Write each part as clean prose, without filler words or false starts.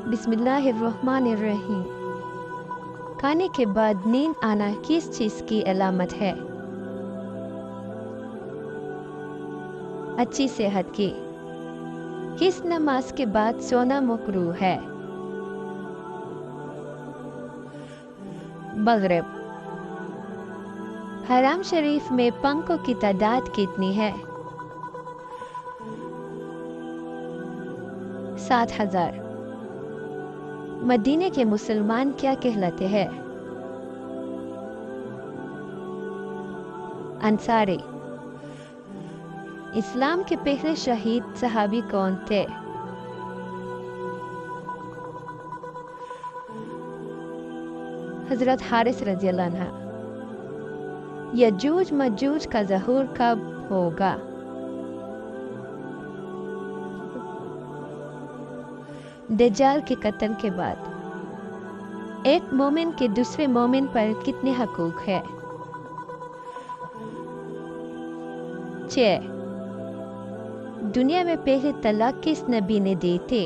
बिस्मिल्लाहिर्रहमानिर्रहीम। खाने के बाद नींद आना किस चीज़ की अलामत है? अच्छी सेहत की। किस नमाज के बाद सोना मकरूह है? मगरिब। हराम शरीफ में पंखों की तादाद कितनी है? 7,000। मदीने के मुसलमान क्या कहलाते हैं? अंसारी। इस्लाम के पहले शहीद सहाबी कौन थे? हजरत हारिस रज़ियल्लाहु अन्हु। यजूज मजूज का ज़हूर कब होगा? दज्जाल के कत्ल के बाद। एक मोमिन के दूसरे मोमिन पर कितने हकूक है? 6। दुनिया में पहले तलाक किस नबी ने दी थी?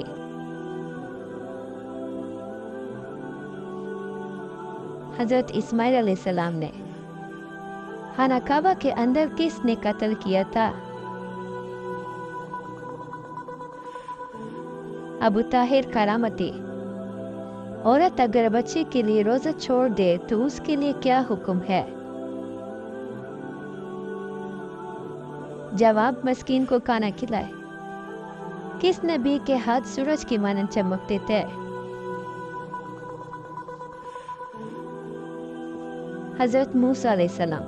हजरत इस्माइल अलैहिस्सलाम ने। खाना काबा के अंदर किसने कत्ल किया था? अबू ताहिर करामती। औरत अगर बच्चे के लिए रोजा छोड़ दे तो उसके लिए क्या हुक्म है? जवाब, मस्कीन को खाना खिलाए। किस नबी के हाथ सूरज की मानंद चमकते थे? हजरत मूसा अलैहिस्सलाम।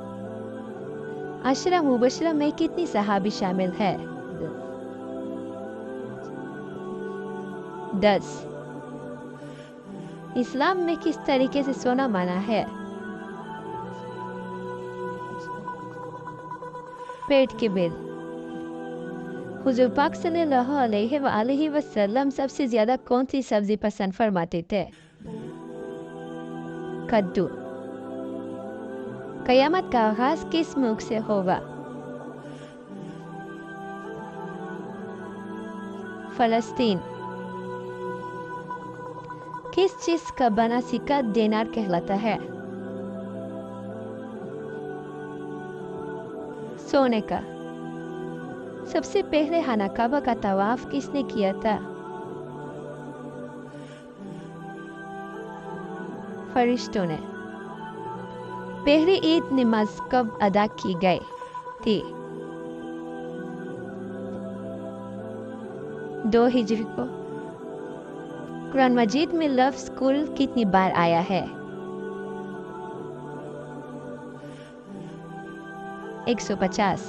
अशरा मुबशरा में कितनी सहाबी शामिल है? 10। इस्लाम में किस तरीके से सोना माना है? पेट के बिल। हुजूर पाक सल्लल्लाहु अलैहि वसल्लम सबसे ज्यादा कौन सी सब्जी पसंद फरमाते थे? कद्दू। कयामत का आगाज किस मुल्क से होगा? फलस्तीन। किस चीज का बना सिक्का देनार कहलाता है? सोने का। सबसे पहले खाना काबा का तवाफ किसने किया था? फरिश्तों ने। पहली ईद नमाज कब अदा की गई थी? 2 हिजरी को। कुरान मजीद में लफ्ज़ कुल कितनी बार आया है? 150।